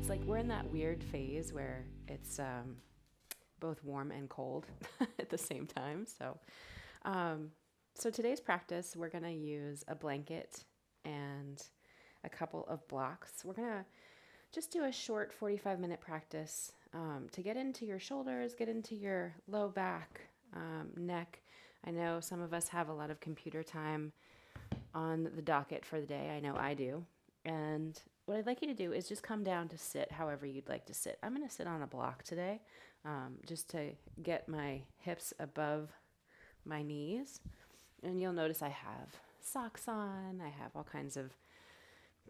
It's like we're in that weird phase where it's both warm and cold at the same time. So today's practice, we're going to use a blanket and a couple of blocks. We're going to just do a short 45-minute practice to get into your shoulders, get into your low back, neck. I know some of us have a lot of computer time on the docket for the day. I know I do. And what I'd like you to do is just come down to sit however you'd like to sit. I'm going to sit on a block today just to get my hips above my knees. And you'll notice I have socks on. I have all kinds of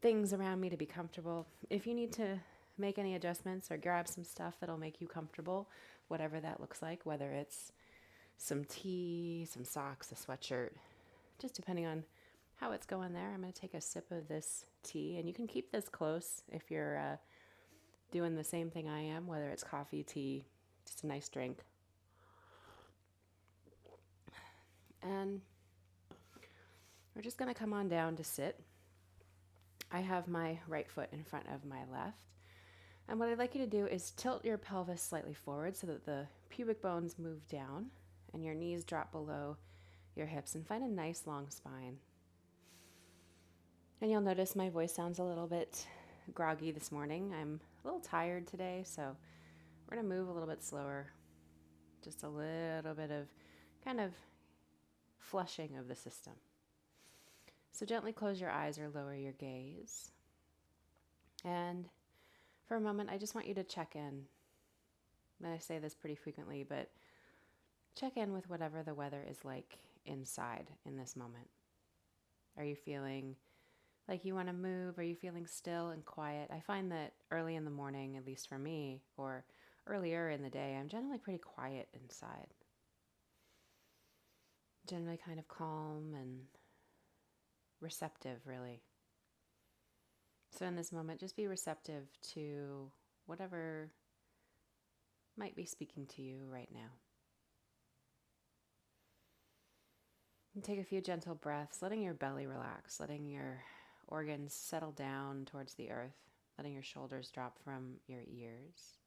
things around me to be comfortable. If you need to make any adjustments or grab some stuff that'll make you comfortable, whatever that looks like, whether it's some tea, some socks, a sweatshirt, just depending on how it's going there. I'm going to take a sip of this tea, and you can keep this close if you're doing the same thing I am, whether it's coffee, tea, just a nice drink. And we're just going to come on down to sit. I have my right foot in front of my left. And what I'd like you to do is tilt your pelvis slightly forward so that the pubic bones move down and your knees drop below your hips, and find a nice long spine. And you'll notice my voice sounds a little bit groggy this morning. I'm a little tired today, so we're going to move a little bit slower. Just a little bit of kind of flushing of the system. So gently close your eyes or lower your gaze. And for a moment, I just want you to check in. And I say this pretty frequently, but check in with whatever the weather is like inside in this moment. Are you feeling like you want to move? Are you feeling still and quiet? I find that early in the morning, at least for me, or earlier in the day, I'm generally pretty quiet inside. Generally kind of calm and receptive, really. So in this moment, just be receptive to whatever might be speaking to you right now. And take a few gentle breaths, letting your belly relax, letting your organs settle down towards the earth, letting your shoulders drop from your ears.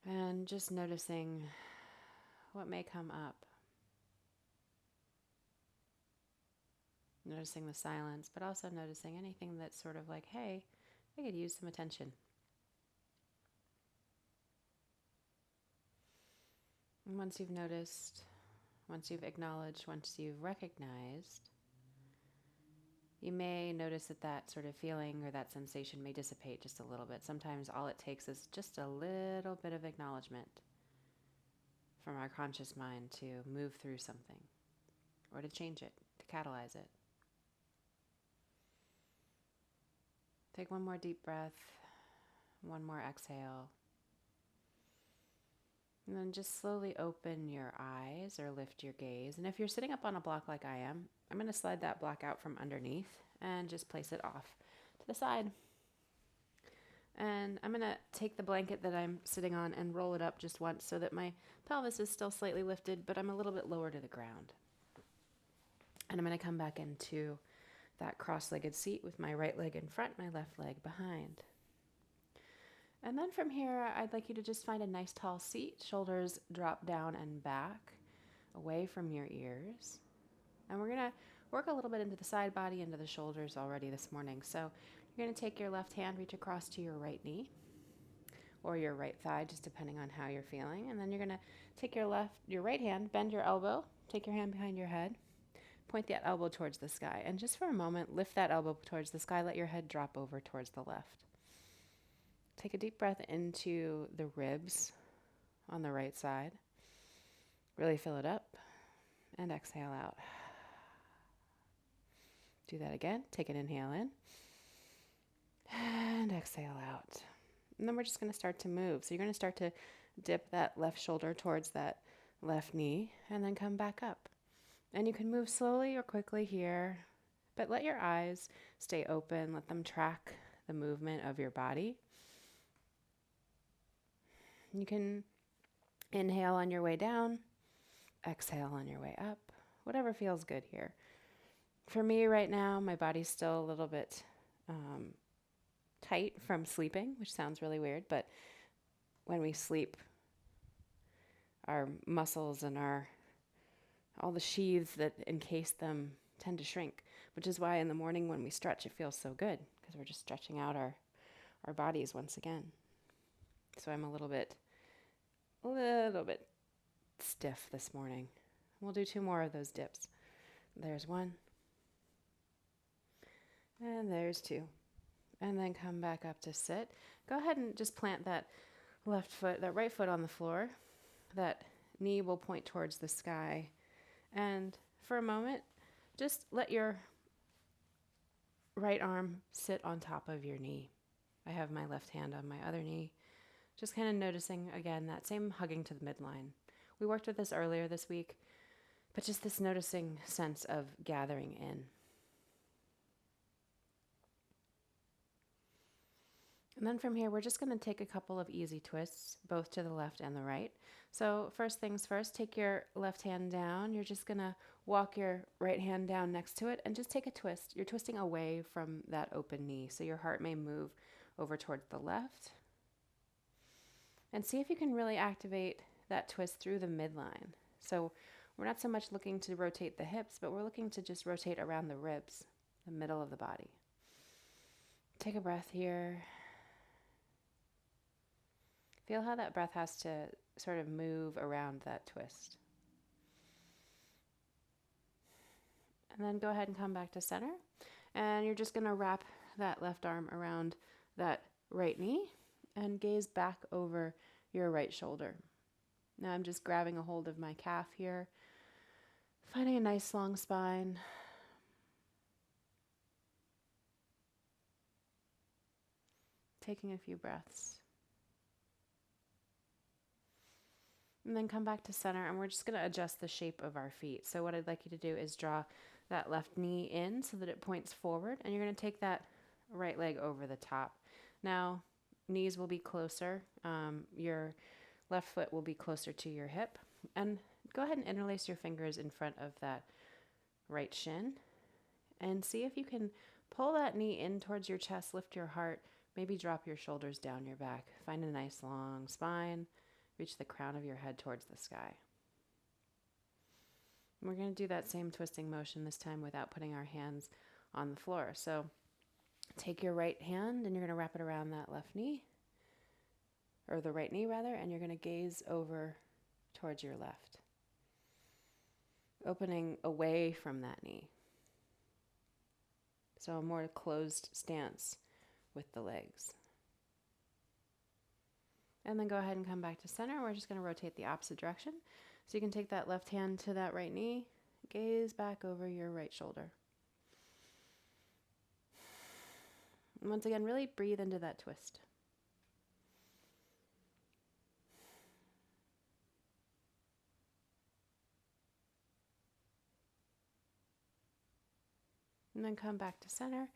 And just noticing what may come up. Noticing the silence, but also noticing anything that's sort of like, hey, I could use some attention. And once you've noticed, once you've acknowledged, once you've recognized, you may notice that that sort of feeling or that sensation may dissipate just a little bit. Sometimes all it takes is just a little bit of acknowledgement from our conscious mind to move through something or to change it, to catalyze it. Take one more deep breath, one more exhale. And then just slowly open your eyes or lift your gaze. And if you're sitting up on a block like I am, I'm going to slide that block out from underneath and just place it off to the side. And I'm going to take the blanket that I'm sitting on and roll it up just once so that my pelvis is still slightly lifted, but I'm a little bit lower to the ground. And I'm going to come back into that cross-legged seat with my right leg in front, my left leg behind. And then from here, I'd like you to just find a nice tall seat, shoulders drop down and back, away from your ears. And we're going to work a little bit into the side body, into the shoulders already this morning. So you're going to take your left hand, reach across to your right knee, or your right thigh, just depending on how you're feeling. And then you're going to take your right hand, bend your elbow, take your hand behind your head, point that elbow towards the sky. And just for a moment, lift that elbow towards the sky, let your head drop over towards the left. Take a deep breath into the ribs on the right side. Really fill it up and exhale out. Do that again. Take an inhale in and exhale out. And then we're just going to start to move. So you're going to start to dip that left shoulder towards that left knee and then come back up. And you can move slowly or quickly here, but let your eyes stay open. Let them track the movement of your body. You can inhale on your way down, exhale on your way up, whatever feels good here. For me right now, my body's still a little bit tight from sleeping, which sounds really weird, but when we sleep, our muscles and all the sheaths that encase them tend to shrink, which is why in the morning when we stretch, it feels so good because we're just stretching out our bodies once again. So I'm a little bit stiff this morning. We'll do 2 more of those dips. There's 1, and there's 2. And then come back up to sit. Go ahead and just plant that right foot on the floor. That knee will point towards the sky. And for a moment, just let your right arm sit on top of your knee. I have my left hand on my other knee. Just kind of noticing, again, that same hugging to the midline. We worked with this earlier this week, but just this noticing sense of gathering in. And then from here, we're just going to take a couple of easy twists, both to the left and the right. So first things first, take your left hand down. You're just going to walk your right hand down next to it and just take a twist. You're twisting away from that open knee, so your heart may move over towards the left. And see if you can really activate that twist through the midline. So we're not so much looking to rotate the hips, but we're looking to just rotate around the ribs, the middle of the body. Take a breath here. Feel how that breath has to sort of move around that twist. And then go ahead and come back to center. And you're just going to wrap that left arm around that right knee and gaze back over your right shoulder. Now I'm just grabbing a hold of my calf here, finding a nice long spine. Taking a few breaths. And then come back to center, and we're just going to adjust the shape of our feet. So what I'd like you to do is draw that left knee in so that it points forward, and you're going to take that right leg over the top. Now, knees will be closer. Your left foot will be closer to your hip. And go ahead and interlace your fingers in front of that right shin. And see if you can pull that knee in towards your chest, lift your heart, maybe drop your shoulders down your back. Find a nice long spine. Reach the crown of your head towards the sky. And we're going to do that same twisting motion this time without putting our hands on the floor. So take your right hand and you're going to wrap it around that left knee, or the right knee rather, and you're going to gaze over towards your left, opening away from that knee. So a more closed stance with the legs. And then go ahead and come back to center. We're just going to rotate the opposite direction. So you can take that left hand to that right knee, gaze back over your right shoulder. And once again, really breathe into that twist. And then come back to center.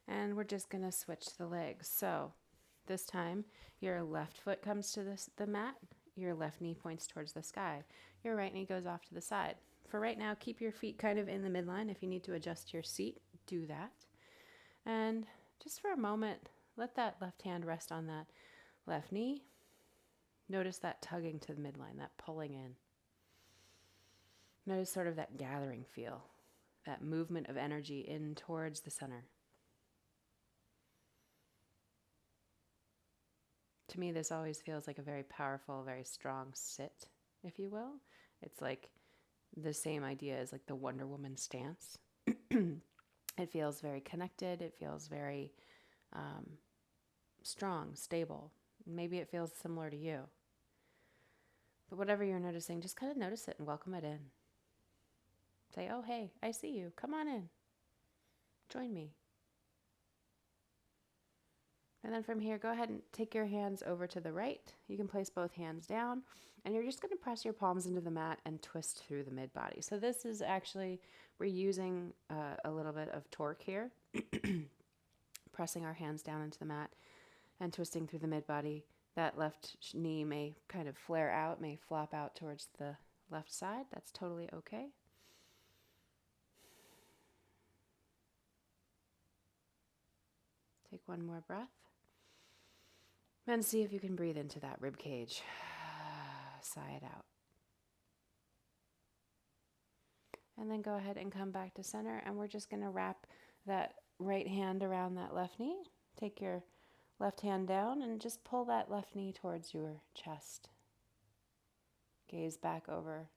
And we're just going to switch the legs. So this time, your left foot comes to the mat, your left knee points towards the sky, your right knee goes off to the side. For right now, keep your feet kind of in the midline. If you need to adjust your seat, do that. And just for a moment, let that left hand rest on that left knee. Notice that tugging to the midline, that pulling in. Notice sort of that gathering feel, that movement of energy in towards the center. To me, this always feels like a very powerful, very strong sit, if you will. It's like the same idea as like the Wonder Woman stance. It feels very connected. It feels very strong, stable. Maybe it feels similar to you. But whatever you're noticing, just kind of notice it and welcome it in. Say, oh, hey, I see you. Come on in. Join me. And then from here, go ahead and take your hands over to the right. You can place both hands down, and you're just going to press your palms into the mat and twist through the mid-body. So this is actually, we're using a little bit of torque here, pressing our hands down into the mat and twisting through the mid-body. That left knee may kind of flare out, may flop out towards the left side. That's totally okay. Take one more breath. And see if you can breathe into that rib cage. Sigh it out. And then go ahead and come back to center, and we're just going to wrap that right hand around that left knee. Take your left hand down and just pull that left knee towards your chest. Gaze back over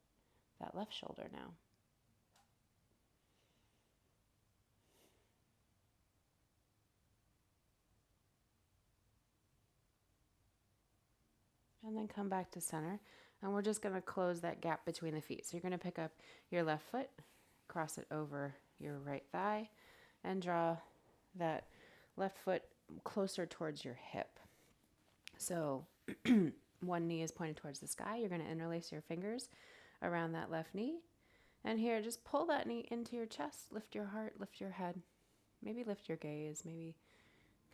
that left shoulder now. And then come back to center. And we're just going to close that gap between the feet. So you're going to pick up your left foot, cross it over your right thigh, and draw that left foot closer towards your hip. So one knee is pointed towards the sky. You're going to interlace your fingers around that left knee. And here, just pull that knee into your chest. Lift your heart, lift your head. Maybe lift your gaze. Maybe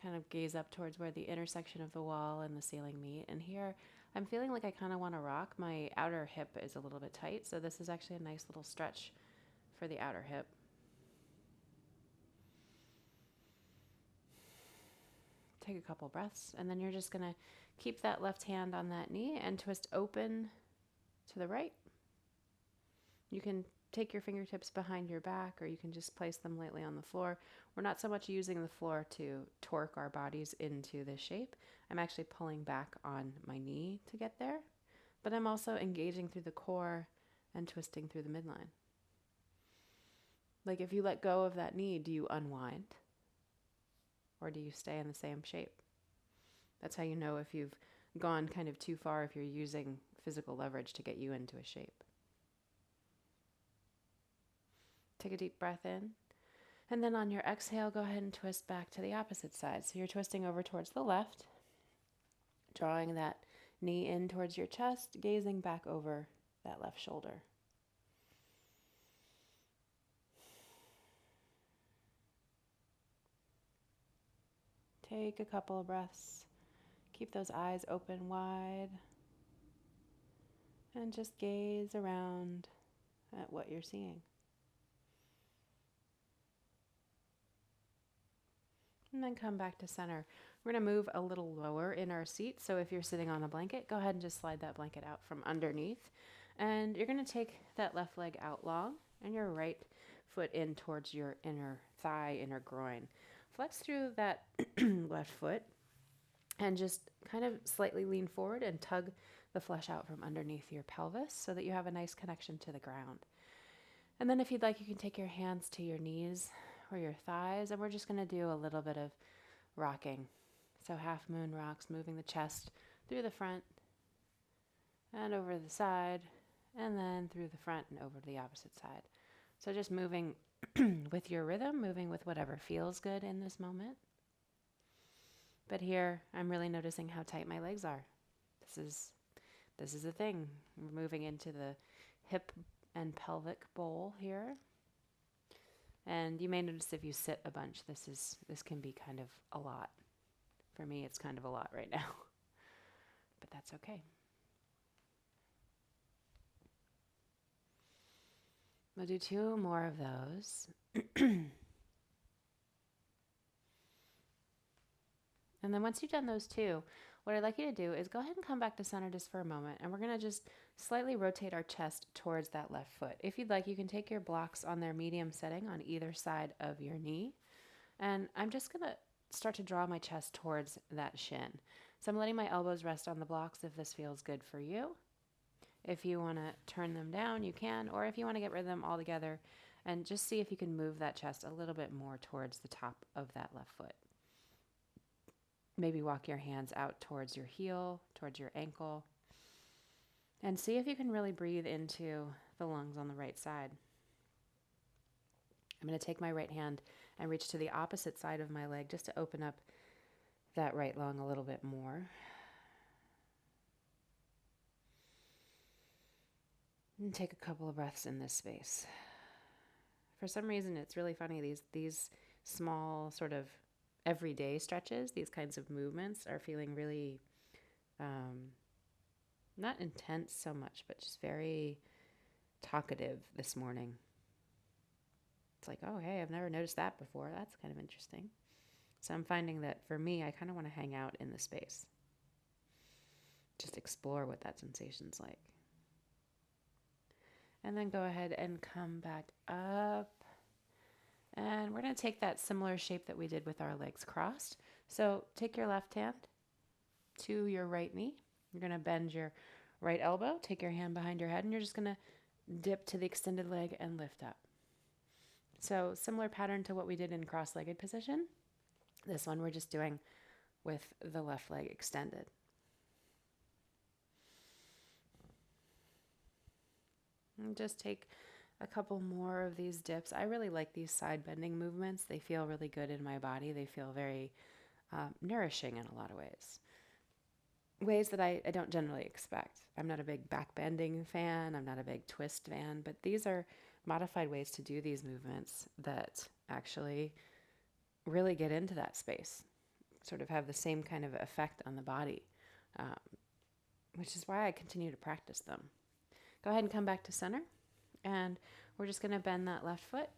kind of gaze up towards where the intersection of the wall and the ceiling meet. And here, I'm feeling like I kind of want to rock. My outer hip is a little bit tight, so this is actually a nice little stretch for the outer hip. Take a couple breaths, and then you're just going to keep that left hand on that knee and twist open to the right. You can take your fingertips behind your back, or you can just place them lightly on the floor. We're not so much using the floor to torque our bodies into this shape. I'm actually pulling back on my knee to get there, but I'm also engaging through the core and twisting through the midline. Like if you let go of that knee, do you unwind? Or do you stay in the same shape? That's how you know if you've gone kind of too far, if you're using physical leverage to get you into a shape. Take a deep breath in. And then on your exhale, go ahead and twist back to the opposite side. So you're twisting over towards the left, drawing that knee in towards your chest, gazing back over that left shoulder. Take a couple of breaths. Keep those eyes open wide. And just gaze around at what you're seeing. And then come back to center. We're going to move a little lower in our seat. So if you're sitting on a blanket, go ahead and just slide that blanket out from underneath. And you're going to take that left leg out long and your right foot in towards your inner thigh, inner groin. Flex through that left foot and just kind of slightly lean forward and tug the flesh out from underneath your pelvis so that you have a nice connection to the ground. And then if you'd like, you can take your hands to your knees or your thighs, and we're just going to do a little bit of rocking. So half moon rocks, moving the chest through the front and over the side, and then through the front and over to the opposite side. So just moving with your rhythm, moving with whatever feels good in this moment. But here, I'm really noticing how tight my legs are. This is the thing. We're moving into the hip and pelvic bowl here. And you may notice if you sit a bunch, this can be kind of a lot. For me, it's kind of a lot right now. But that's okay. We'll do 2 more of those. And then once you've done those 2, what I'd like you to do is go ahead and come back to center just for a moment. And we're going to just slightly rotate our chest towards that left foot. If you'd like, you can take your blocks on their medium setting on either side of your knee. And I'm just going to start to draw my chest towards that shin. So I'm letting my elbows rest on the blocks if this feels good for you. If you want to turn them down, you can. Or if you want to get rid of them altogether, and just see if you can move that chest a little bit more towards the top of that left foot. Maybe walk your hands out towards your heel, towards your ankle, and see if you can really breathe into the lungs on the right side. I'm going to take my right hand and reach to the opposite side of my leg just to open up that right lung a little bit more. And take a couple of breaths in this space. For some reason, it's really funny. These small sort of everyday stretches, these kinds of movements are feeling really not intense so much, but just very talkative this morning. It's like, oh, hey, I've never noticed that before. That's kind of interesting. So I'm finding that for me, I kind of want to hang out in the space. Just explore what that sensation's like. And then go ahead and come back up. And we're going to take that similar shape that we did with our legs crossed. So take your left hand to your right knee. You're going to bend your right elbow, take your hand behind your head, and you're just going to dip to the extended leg and lift up. So similar pattern to what we did in cross-legged position. This one we're just doing with the left leg extended. And just take a couple more of these dips. I really like these side bending movements. They feel really good in my body. They feel very nourishing in a lot of ways that I don't generally expect. I'm not a big back bending fan. I'm not a big twist fan, but these are modified ways to do these movements that actually really get into that space, sort of have the same kind of effect on the body, which is why I continue to practice them. Go ahead and come back to center, and we're just going to bend that left foot,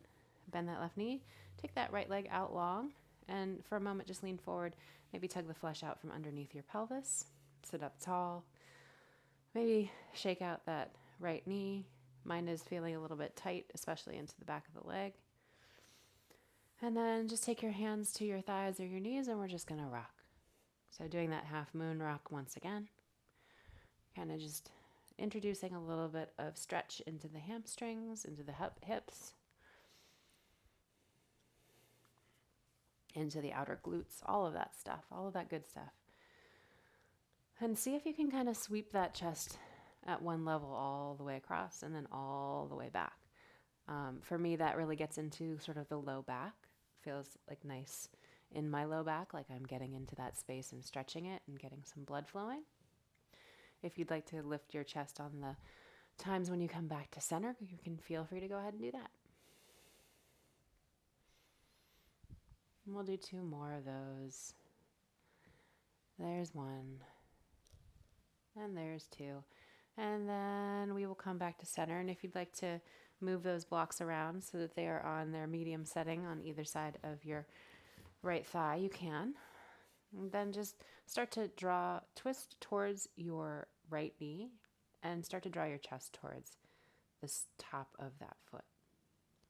bend that left knee, take that right leg out long, and for a moment just lean forward, maybe tug the flesh out from underneath your pelvis, sit up tall, maybe shake out that right knee. Mine is feeling a little bit tight, especially into the back of the leg. And then just take your hands to your thighs or your knees, and we're just going to rock. So doing that half moon rock once again, kind of just introducing a little bit of stretch into the hamstrings, into the hips, into the outer glutes, all of that stuff, all of that good stuff. And see if you can kind of sweep that chest at one level all the way across and then all the way back. For me, that really gets into sort of the low back. Feels like nice in my low back, like I'm getting into that space and stretching it and getting some blood flowing. If you'd like to lift your chest on the times when you come back to center, you can feel free to go ahead and do that. And we'll do 2 more of those. There's 1. And there's 2. And then we will come back to center. And if you'd like to move those blocks around so that they are on their medium setting on either side of your right thigh, you can. And then just start to twist towards your right knee and start to draw your chest towards the top of that foot.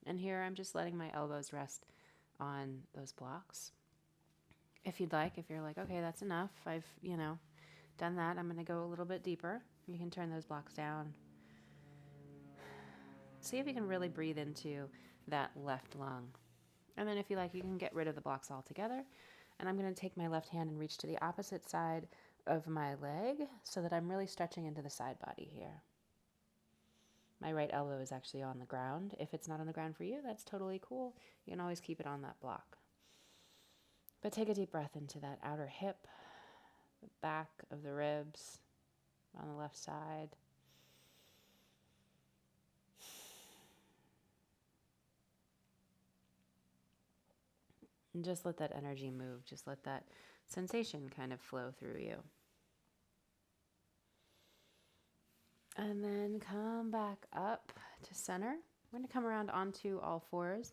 And here I'm just letting my elbows rest on those blocks. If you'd like, if you're like, okay, that's enough, I've, done that, I'm going to go a little bit deeper. You can turn those blocks down. See if you can really breathe into that left lung. And then if you like, you can get rid of the blocks altogether. And I'm going to take my left hand and reach to the opposite side of my leg so that I'm really stretching into the side body here. My right elbow is actually on the ground. If it's not on the ground for you, that's totally cool. You can always keep it on that block. But take a deep breath into that outer hip, the back of the ribs on the left side. And just let that energy move. Just let that sensation kind of flow through you. And then come back up to center. We're going to come around onto all fours.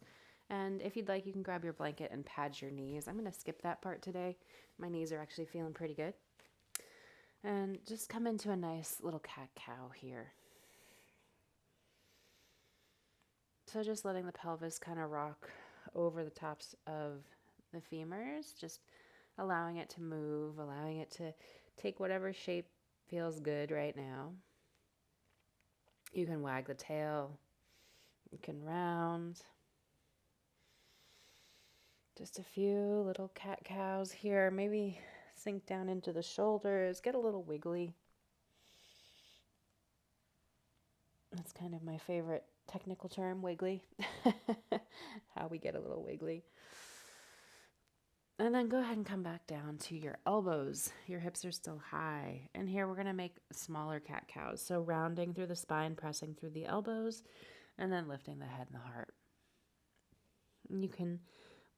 And if you'd like, you can grab your blanket and pad your knees. I'm going to skip that part today. My knees are actually feeling pretty good. And just come into a nice little cat-cow here. So just letting the pelvis kind of rock over the tops of the femurs, just allowing it to move, allowing it to take whatever shape feels good right now. You can wag the tail, you can round. Just a few little cat-cows here, maybe sink down into the shoulders, get a little wiggly. That's kind of my favorite technical term, wiggly. How we get a little wiggly. And then go ahead and come back down to your elbows. Your hips are still high. And here we're going to make smaller cat-cows. So rounding through the spine, pressing through the elbows, and then lifting the head and the heart. And you can,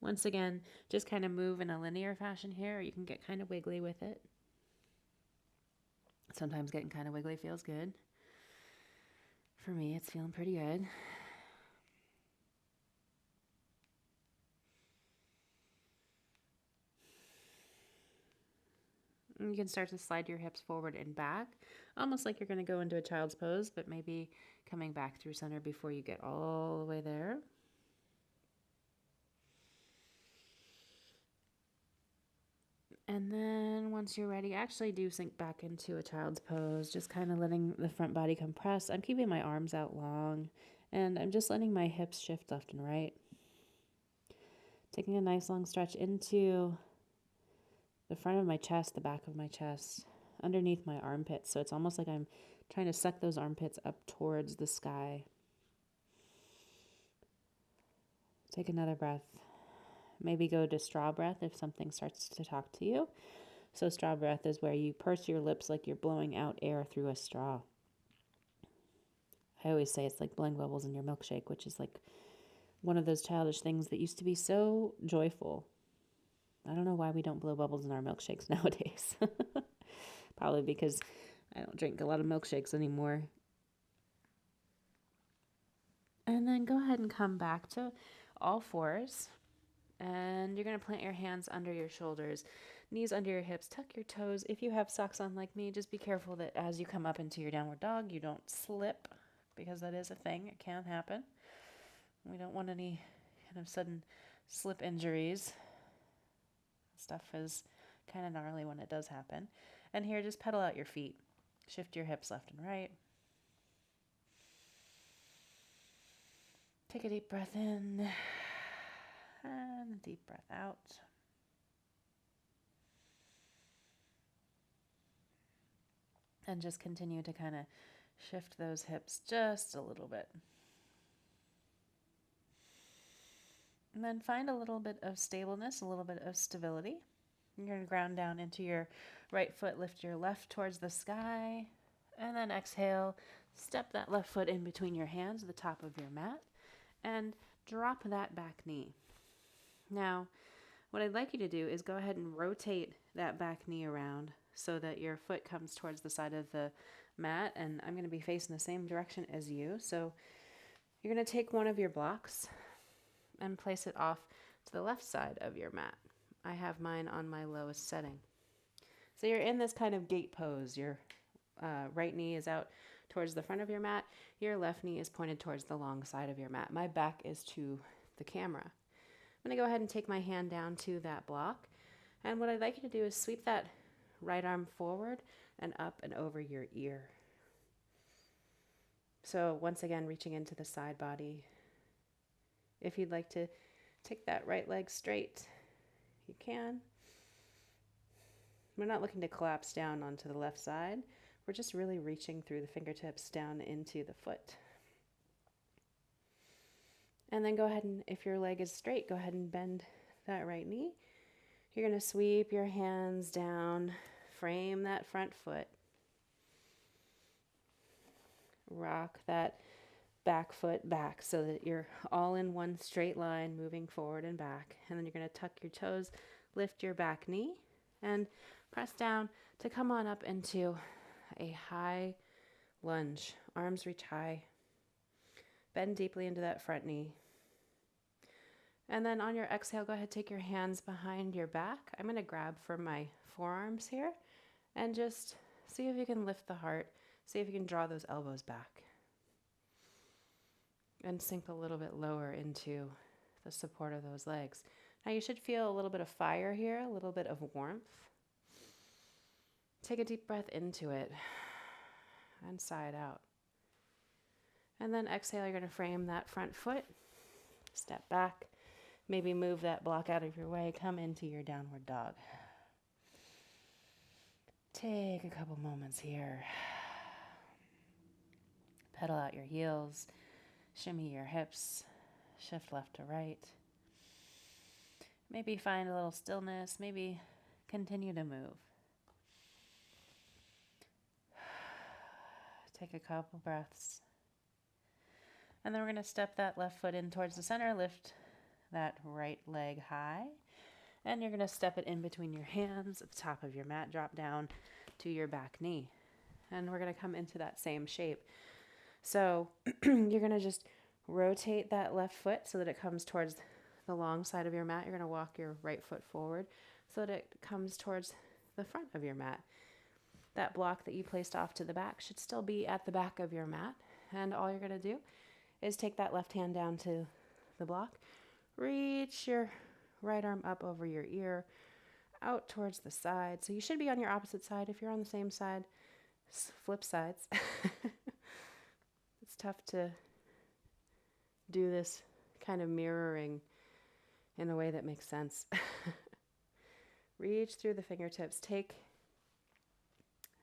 once again, just kind of move in a linear fashion here. Or you can get kind of wiggly with it. Sometimes getting kind of wiggly feels good. For me, it's feeling pretty good. And you can start to slide your hips forward and back, almost like you're going to go into a child's pose, but maybe coming back through center before you get all the way there. And then once you're ready, actually do sink back into a child's pose, just kind of letting the front body compress. I'm keeping my arms out long, and I'm just letting my hips shift left and right. Taking a nice long stretch into the front of my chest, the back of my chest, underneath my armpits. So it's almost like I'm trying to suck those armpits up towards the sky. Take another breath. Maybe go to straw breath if something starts to talk to you. So straw breath is where you purse your lips like you're blowing out air through a straw. I always say it's like blowing bubbles in your milkshake, which is like one of those childish things that used to be so joyful. I don't know why we don't blow bubbles in our milkshakes nowadays. Probably because I don't drink a lot of milkshakes anymore. And then go ahead and come back to all fours. And you're going to plant your hands under your shoulders, knees under your hips, tuck your toes. If you have socks on like me, just be careful that as you come up into your downward dog, you don't slip, because that is a thing. It can happen. We don't want any kind of sudden slip injuries. Stuff is kind of gnarly when it does happen. And here, just pedal out your feet. Shift your hips left and right. Take a deep breath in. And a deep breath out. And just continue to kind of shift those hips just a little bit. And then find a little bit of stableness, a little bit of stability. You're going to ground down into your right foot, lift your left towards the sky, and then exhale, step that left foot in between your hands, the top of your mat, and drop that back knee. Now, what I'd like you to do is go ahead and rotate that back knee around so that your foot comes towards the side of the mat, and I'm going to be facing the same direction as you. So you're going to take one of your blocks and place it off to the left side of your mat. I have mine on my lowest setting. So you're in this kind of gate pose. Your right knee is out towards the front of your mat. Your left knee is pointed towards the long side of your mat. My back is to the camera. I'm going to go ahead and take my hand down to that block. And what I'd like you to do is sweep that right arm forward and up and over your ear. So once again, reaching into the side body. If you'd like to take that right leg straight, you can. We're not looking to collapse down onto the left side. We're just really reaching through the fingertips down into the foot. And then go ahead and, if your leg is straight, go ahead and bend that right knee. You're going to sweep your hands down, frame that front foot. Rock that back foot back so that you're all in one straight line, moving forward and back. And then you're going to tuck your toes, lift your back knee, and press down to come on up into a high lunge. Arms reach high. Bend deeply into that front knee. And then on your exhale, go ahead, take your hands behind your back. I'm going to grab for my forearms here and just see if you can lift the heart. See if you can draw those elbows back. And sink a little bit lower into the support of those legs. Now you should feel a little bit of fire here, a little bit of warmth. Take a deep breath into it and sigh it out. And then exhale, you're going to frame that front foot, step back, maybe move that block out of your way, come into your downward dog. Take a couple moments here. Pedal out your heels, shimmy your hips, shift left to right. Maybe find a little stillness, maybe continue to move. Take a couple breaths. And then we're going to step that left foot in towards the center, lift that right leg high, and you're going to step it in between your hands at the top of your mat, drop down to your back knee. And we're going to come into that same shape. So you're going to just rotate that left foot so that it comes towards the long side of your mat. You're going to walk your right foot forward so that it comes towards the front of your mat. That block that you placed off to the back should still be at the back of your mat. And all you're going to do is take that left hand down to the block, reach your right arm up over your ear, out towards the side. So you should be on your opposite side. If you're on the same side, flip sides. It's tough to do this kind of mirroring in a way that makes sense. Reach through the fingertips. Take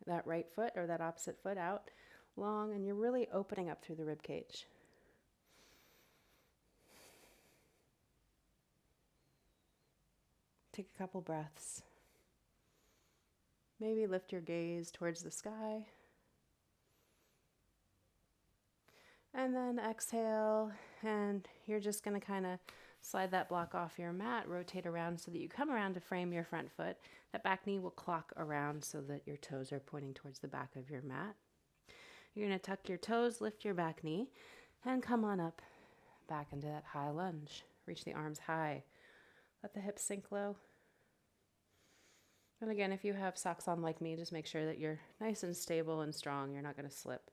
that right foot or that opposite foot out long, and you're really opening up through the rib cage. Take a couple breaths. Maybe lift your gaze towards the sky. And then exhale, and you're just going to kind of slide that block off your mat, rotate around so that you come around to frame your front foot. That back knee will clock around so that your toes are pointing towards the back of your mat. You're going to tuck your toes, lift your back knee, and come on up back into that high lunge. Reach the arms high. Let the hips sink low. And again, if you have socks on like me, just make sure that you're nice and stable and strong. You're not going to slip.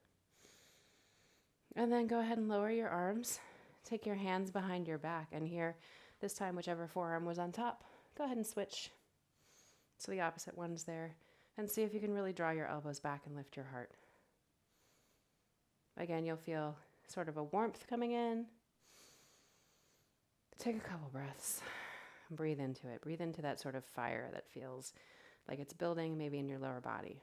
And then go ahead and lower your arms. Take your hands behind your back. And here, this time, whichever forearm was on top, go ahead and switch so the opposite one's there. And see if you can really draw your elbows back and lift your heart. Again, you'll feel sort of a warmth coming in. Take a couple breaths. Breathe into it. Breathe into that sort of fire that feels like it's building maybe in your lower body.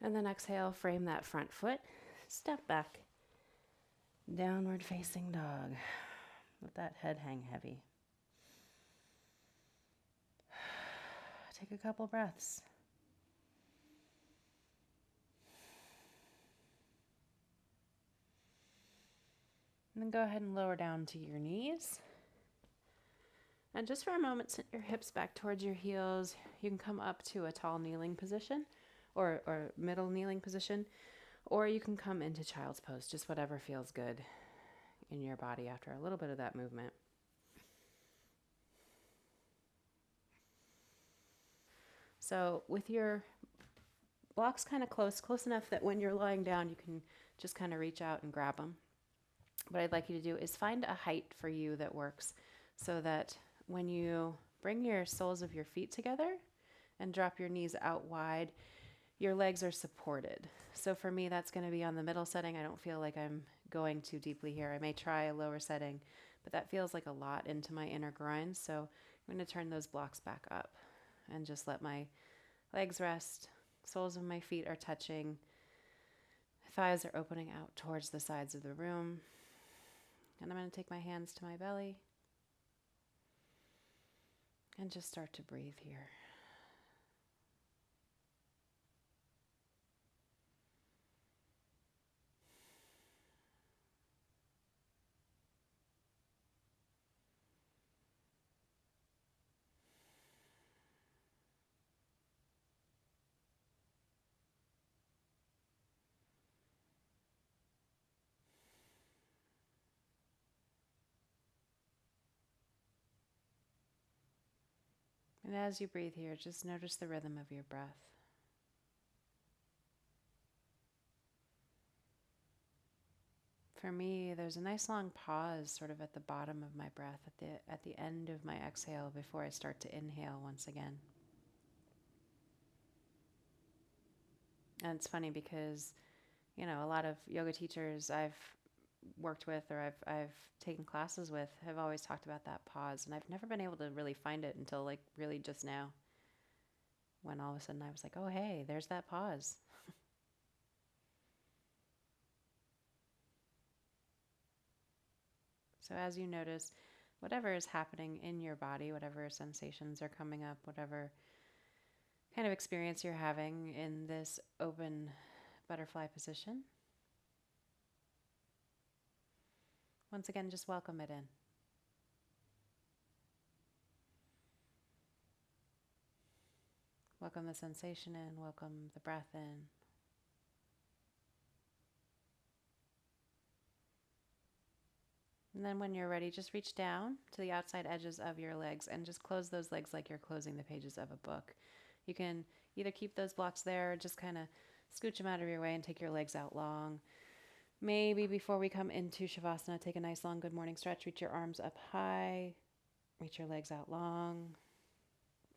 And then exhale, frame that front foot. Step back. Downward facing dog. Let that head hang heavy. Take a couple breaths. And then go ahead and lower down to your knees. And just for a moment, sit your hips back towards your heels. You can come up to a tall kneeling position or middle kneeling position, or you can come into child's pose, just whatever feels good in your body after a little bit of that movement. So with your blocks kind of close enough that when you're lying down, you can just kind of reach out and grab them. What I'd like you to do is find a height for you that works so that when you bring your soles of your feet together and drop your knees out wide, your legs are supported. So for me, that's going to be on the middle setting. I don't feel like I'm going too deeply here. I may try a lower setting, but that feels like a lot into my inner groin. So I'm going to turn those blocks back up and just let my legs rest. Soles of my feet are touching. Thighs are opening out towards the sides of the room. And I'm going to take my hands to my belly and just start to breathe here. And as you breathe here, just notice the rhythm of your breath. For me, there's a nice long pause sort of at the bottom of my breath, at the end of my exhale before I start to inhale once again. And it's funny because, a lot of yoga teachers I've worked with or I've taken classes with have always talked about that pause, and I've never been able to really find it until like really just now, when all of a sudden I was like, oh hey, there's that pause. So as you notice whatever is happening in your body, whatever sensations are coming up, whatever kind of experience you're having in this open butterfly position, once again, just welcome it in. Welcome the sensation in, welcome the breath in. And then when you're ready, just reach down to the outside edges of your legs and just close those legs like you're closing the pages of a book. You can either keep those blocks there or just kind of scooch them out of your way and take your legs out long. Maybe before we come into Shavasana, take a nice long good morning stretch. Reach your arms up high. Reach your legs out long.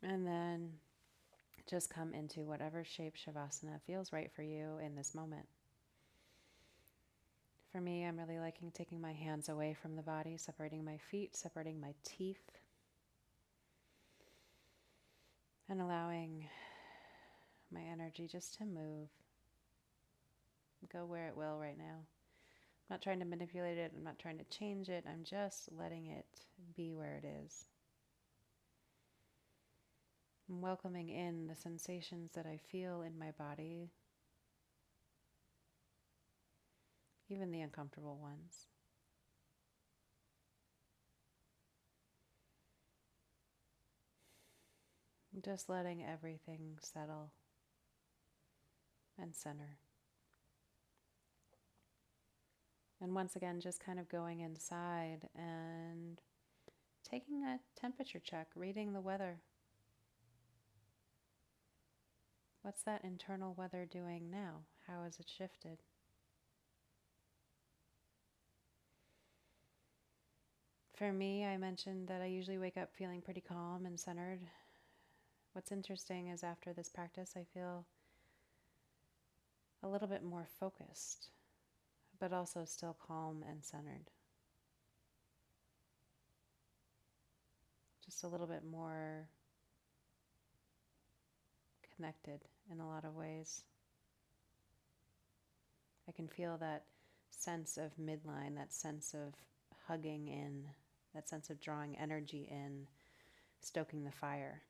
And then just come into whatever shape Shavasana feels right for you in this moment. For me, I'm really liking taking my hands away from the body, separating my feet, separating my teeth, and allowing my energy just to move, go where it will right now. I'm not trying to manipulate it. I'm not trying to change it. I'm just letting it be where it is. I'm welcoming in the sensations that I feel in my body, even the uncomfortable ones. I'm just letting everything settle and center. And once again, just kind of going inside and taking a temperature check, reading the weather. What's that internal weather doing now? How has it shifted? For me, I mentioned that I usually wake up feeling pretty calm and centered. What's interesting is after this practice, I feel a little bit more focused, but also still calm and centered. Just a little bit more connected in a lot of ways. I can feel that sense of midline, that sense of hugging in, that sense of drawing energy in, stoking the fire.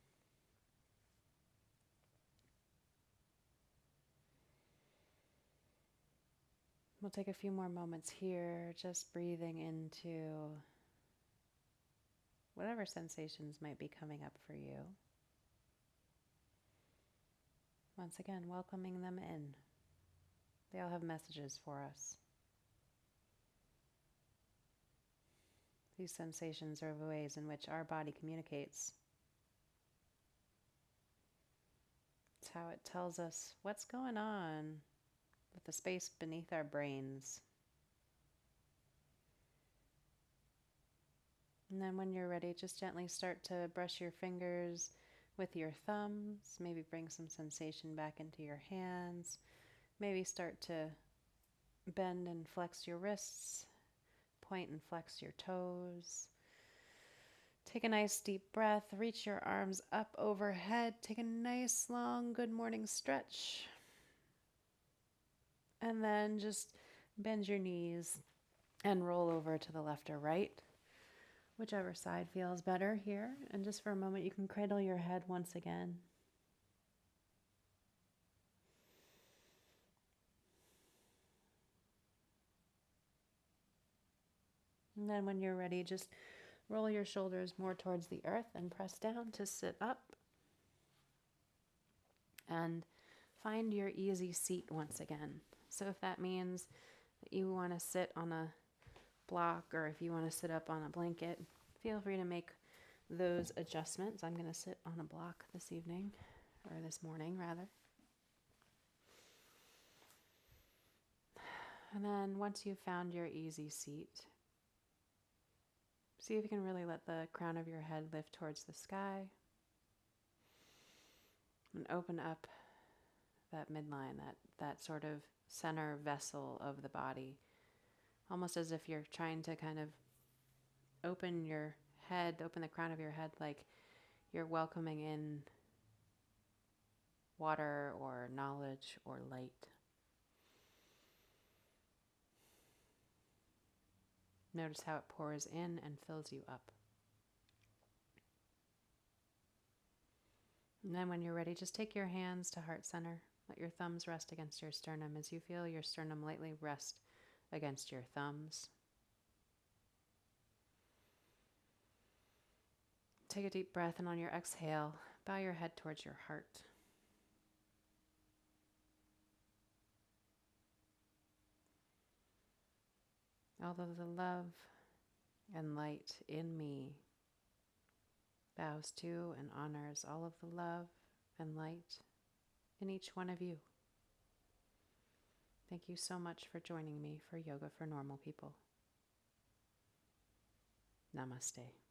We'll take a few more moments here, just breathing into whatever sensations might be coming up for you. Once again, welcoming them in. They all have messages for us. These sensations are the ways in which our body communicates. It's how it tells us what's going on with the space beneath our brains. And then when you're ready, just gently start to brush your fingers with your thumbs. Maybe bring some sensation back into your hands. Maybe start to bend and flex your wrists. Point and flex your toes. Take a nice deep breath. Reach your arms up overhead. Take a nice long good morning stretch. And then just bend your knees and roll over to the left or right, whichever side feels better here. And just for a moment, you can cradle your head once again. And then when you're ready, just roll your shoulders more towards the earth and press down to sit up. And find your easy seat once again. So if that means that you want to sit on a block or if you want to sit up on a blanket, feel free to make those adjustments. I'm going to sit on a block this evening, or this morning rather. And then once you've found your easy seat, see if you can really let the crown of your head lift towards the sky and open up that midline, that sort of center vessel of the body, almost as if you're trying to kind of open your head, open the crown of your head like you're welcoming in water or knowledge or light. Notice how it pours in and fills you up. And then when you're ready, just take your hands to heart center. Let your thumbs rest against your sternum as you feel your sternum lightly rest against your thumbs. Take a deep breath, and on your exhale, bow your head towards your heart. All of the love and light in me bows to and honors all of the love and light in each one of you. Thank you so much for joining me for Yoga for Normal People. Namaste.